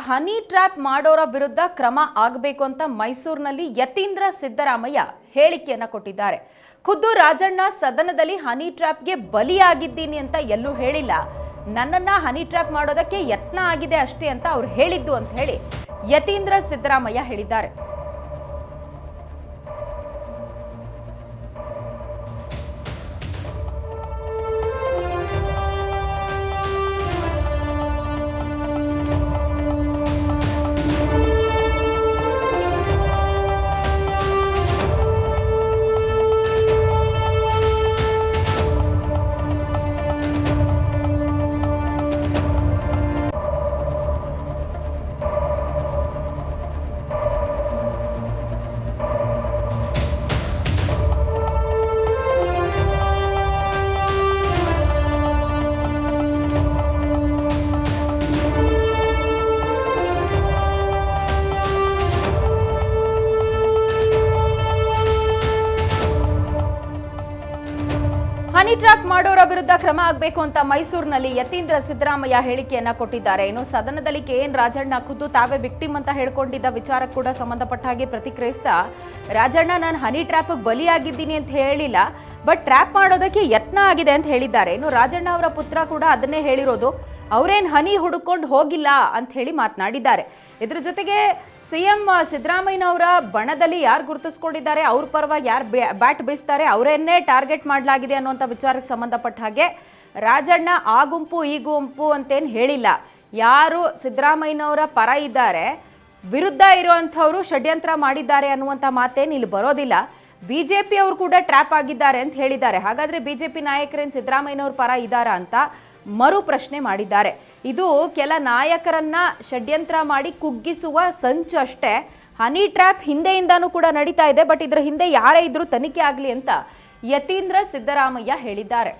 Honey trap ಮಾಡೋರ ವಿರುದ್ಧ ಕ್ರಮ ಆಗಬೇಕು ಅಂತ ಮೈಸೂರಿನಲ್ಲಿ ಯತೀಂದ್ರ ಸಿದ್ದರಾಮಯ್ಯ ಹೇಳಿಕೆಯನ್ನ ಕೊಟ್ಟಿದ್ದಾರೆ. ಖುದ್ದು ರಾಜಣ್ಣ ಸದನದಲ್ಲಿ ಹನಿ ಟ್ರ್ಯಾಪ್ಗೆ ಬಲಿಯಾಗಿದ್ದೀನಿ ಅಂತ ಎಲ್ಲೂ ಹೇಳಿಲ್ಲ, ನನ್ನನ್ನ ಹನಿ ಟ್ರ್ಯಾಪ್ ಮಾಡೋದಕ್ಕೆ ಯತ್ನ ಆಗಿದೆ ಅಷ್ಟೇ ಅಂತ ಅವ್ರು ಹೇಳಿದ್ದು ಅಂತ ಹೇಳಿ ಯತೀಂದ್ರ ಸಿದ್ದರಾಮಯ್ಯ ಹೇಳಿದ್ದಾರೆ. ಹನಿ ಟ್ರ್ಯಾಪ್ ಮಾಡೋರ ವಿರುದ್ಧ ಕ್ರಮ ಆಗಬೇಕು ಅಂತ ಮೈಸೂರಿನಲ್ಲಿ ಯತೀಂದ್ರ ಸಿದ್ದರಾಮಯ್ಯ ಹೇಳಿಕೆಯನ್ನ ಕೊಟ್ಟಿದ್ದಾರೆ. ಇನ್ನು ಸದನದಲ್ಲಿ KN ರಾಜಣ್ಣ ಖುದ್ದು ತಾವೇ ವಿಕ್ಟಿಮ್ ಅಂತ ಹೇಳ್ಕೊಂಡಿದ್ದ ವಿಚಾರ ಕೂಡ ಸಂಬಂಧಪಟ್ಟ ಹಾಗೆ ಪ್ರತಿಕ್ರಿಯಿಸ್ತಾ, ರಾಜಣ್ಣ ನಾನು ಹನಿ ಟ್ರ್ಯಾಪ್ ಬಲಿಯಾಗಿದ್ದೀನಿ ಅಂತ ಹೇಳಿಲ್ಲ, ಬಟ್ ಟ್ರ್ಯಾಪ್ ಮಾಡೋದಕ್ಕೆ ಯತ್ನ ಆಗಿದೆ ಅಂತ ಹೇಳಿದ್ದಾರೆ. ಇನ್ನು ರಾಜಣ್ಣ ಅವರ ಪುತ್ರ ಕೂಡ ಅದನ್ನೇ ಹೇಳಿರೋದು, ಅವರೇನು ಹನಿ ಹುಡುಕೊಂಡು ಹೋಗಿಲ್ಲ ಅಂತ ಹೇಳಿ ಮಾತನಾಡಿದ್ದಾರೆ. ಇದ್ರ ಜೊತೆಗೆ ಸಿಎಂ ಸಿದ್ದರಾಮಯ್ಯನವರ ಬಣದಲ್ಲಿ ಯಾರು ಗುರುತಿಸ್ಕೊಂಡಿದ್ದಾರೆ, ಅವ್ರ ಪರವಾಗಿ ಯಾರು ಬ್ಯಾಟ್ ಬೀಸ್ತಾರೆ, ಅವರನ್ನೇ ಟಾರ್ಗೆಟ್ ಮಾಡಲಾಗಿದೆ ಅನ್ನುವಂಥ ವಿಚಾರಕ್ಕೆ ಸಂಬಂಧಪಟ್ಟ ಹಾಗೆ ರಾಜಣ್ಣ ಆ ಗುಂಪು ಈ ಗುಂಪು ಅಂತೇನು ಹೇಳಿಲ್ಲ. ಯಾರು ಸಿದ್ದರಾಮಯ್ಯನವರ ಪರ ಇದ್ದಾರೆ, ವಿರುದ್ಧ ಇರುವಂಥವ್ರು ಷಡ್ಯಂತ್ರ ಮಾಡಿದ್ದಾರೆ ಅನ್ನುವಂಥ ಮಾತೇನು ಇಲ್ಲಿ ಬರೋದಿಲ್ಲ. BJP ಅವರು ಕೂಡ ಟ್ರ್ಯಾಪ್ ಆಗಿದ್ದಾರೆ ಅಂತ ಹೇಳಿದ್ದಾರೆ. ಹಾಗಾದರೆ BJP ನಾಯಕರೇನು ಸಿದ್ದರಾಮಯ್ಯನವ್ರ ಪರ ಇದ್ದಾರಾ ಅಂತ ಮರು ಪ್ರಶ್ನೆ ಮಾಡಿದ್ದಾರೆ. ಇದು ಕೆಲ ನಾಯಕರನ್ನ ಷಡ್ಯಂತ್ರ ಮಾಡಿ ಕುಗ್ಗಿಸುವ ಸಂಚು ಅಷ್ಟೇ. ಹನಿ ಟ್ರ್ಯಾಪ್ ಹಿಂದೆಯಿಂದಾನೂ ಕೂಡ ನಡೀತಾ ಇದೆ, ಬಟ್ ಇದರ ಹಿಂದೆ ಯಾರೇ ಇದ್ರೂ ತನಿಖೆ ಆಗಲಿ ಅಂತ ಯತೀಂದ್ರ ಸಿದ್ದರಾಮಯ್ಯ ಹೇಳಿದ್ದಾರೆ.